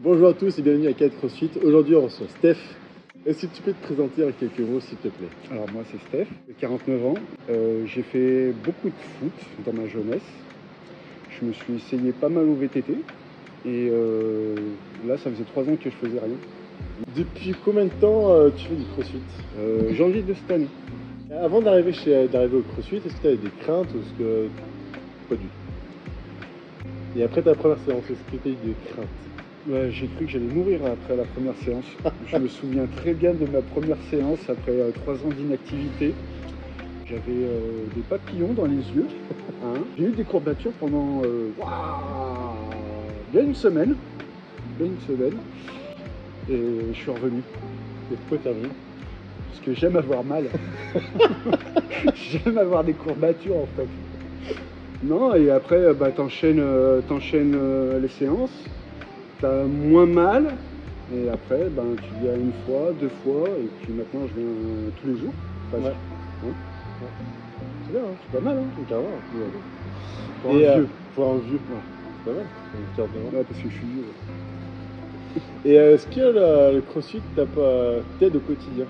Bonjour à tous et bienvenue à 4 CrossFit. Aujourd'hui on reçoit Steph. Est-ce que tu peux te présenter en quelques mots s'il te plaît? Alors moi c'est Steph, j'ai 49 ans, j'ai fait beaucoup de foot dans ma jeunesse, je me suis essayé pas mal au VTT et là ça faisait 3 ans que je faisais rien. Depuis combien de temps tu fais du CrossFit? Janvier de cette année. Avant d'arriver au CrossFit, est-ce que tu avais des craintes ou est-ce que pas du tout? Et après ta première séance, est-ce que tu as eu des craintes? Ouais, j'ai cru que j'allais mourir après la première séance. Je me souviens très bien de ma première séance après 3 ans d'inactivité. J'avais des papillons dans les yeux. Hein. J'ai eu des courbatures pendant bien une semaine. Et je suis revenu. Et pourquoi t'es revenu? Parce que j'aime avoir mal. J'aime avoir des courbatures en fait. Non, et après t'enchaînes les séances. T'as moins mal, et après tu viens une fois, 2 fois, et puis maintenant je viens tous les jours. Ouais. Hein Ouais. C'est bien, hein, c'est pas mal, hein, carrément. Pour un vieux. Pour un vieux, ouais. C'est pas mal. Ouais, parce que je suis vieux. Et est-ce que le CrossFit t'aide au quotidien?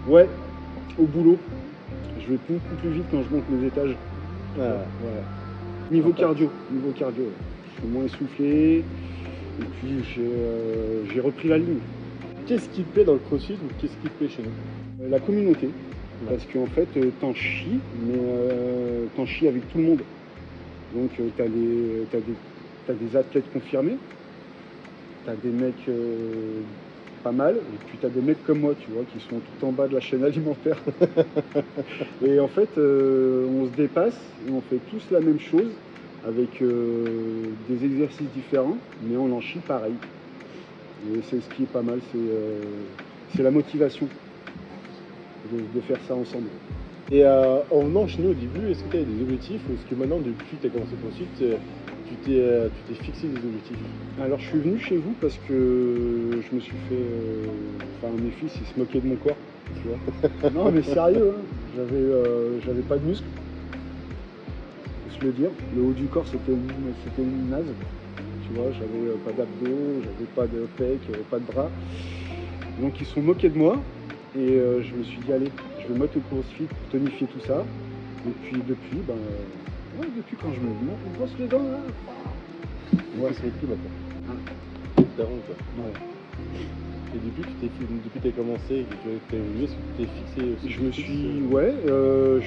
Ouais, au boulot. Je vais beaucoup plus vite quand je monte les étages. Ah. Ouais. Niveau cardio. Je suis moins essoufflé, et puis j'ai repris la ligne. Qu'est-ce qui te plaît dans le CrossFit ou qu'est-ce qui te plaît chez nous? La communauté, parce qu'en fait t'en chies, mais t'en chies avec tout le monde. Donc t'as des athlètes confirmés, t'as des mecs pas mal, et puis t'as des mecs comme moi, tu vois, qui sont tout en bas de la chaîne alimentaire. Et en fait on se dépasse et on fait tous la même chose avec des exercices différents, mais on en chie pareil. Et c'est ce qui est pas mal, c'est la motivation de faire ça ensemble. Et en venant chez nous au début, est-ce que tu avais des objectifs ou est-ce que maintenant, depuis que tu as commencé le CrossFit, tu t'es fixé des objectifs? Alors je suis venu chez vous parce que je me suis fait... mes fils ils se moquaient de mon corps, tu vois. Non mais sérieux, hein, j'avais pas de muscles, faut se le dire. Le haut du corps c'était une naze. Tu vois, j'avais pas d'abdos, j'avais pas de pecs, pas de bras. Donc ils sont moqués de moi et je me suis dit allez, je vais mettre le CrossFit pour tonifier tout ça. Et puis depuis quand je me brosse les dents là. Ouais, c'est plus maintenant. Hein. T'as honte quoi. Ouais. Et depuis que tu as commencé et que tu as évolué, est-ce que tu t'es fixé aussi? Je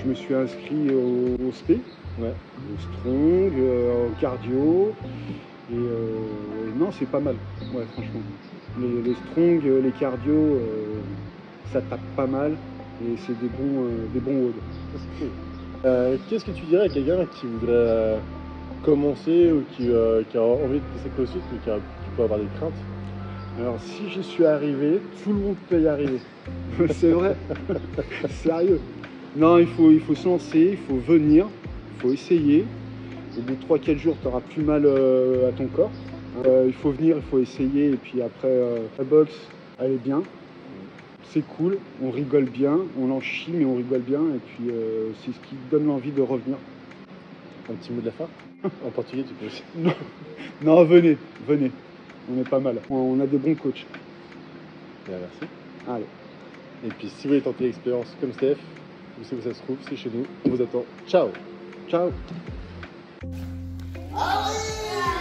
me suis inscrit au SP, ouais. Au strong, au cardio. Et non, c'est pas mal, ouais, franchement. Les strong, les cardio, ça tape pas mal et c'est des bons WOD. Ça, c'est cool. Qu'est-ce que tu dirais à quelqu'un qui voudrait commencer ou qui a envie de tester CrossFit mais qui peut avoir des craintes? Alors, si j'y suis arrivé, tout le monde peut y arriver. C'est vrai. Sérieux. Non, il faut se lancer, il faut venir, il faut essayer. Au bout de 3-4 jours, tu n'auras plus mal à ton corps. Il faut venir, il faut essayer. Et puis après, la boxe, elle est bien. C'est cool, on rigole bien. On en chie, mais on rigole bien. Et puis, c'est ce qui donne l'envie de revenir. Un petit mot de la fin? En portugais, tu peux aussi. Non, venez. On est pas mal. On a des bons coachs. Merci. Allez. Et puis, si vous voulez tenter l'expérience comme Steph, vous savez où ça se trouve, c'est chez nous. On vous attend. Ciao. Ciao. Allez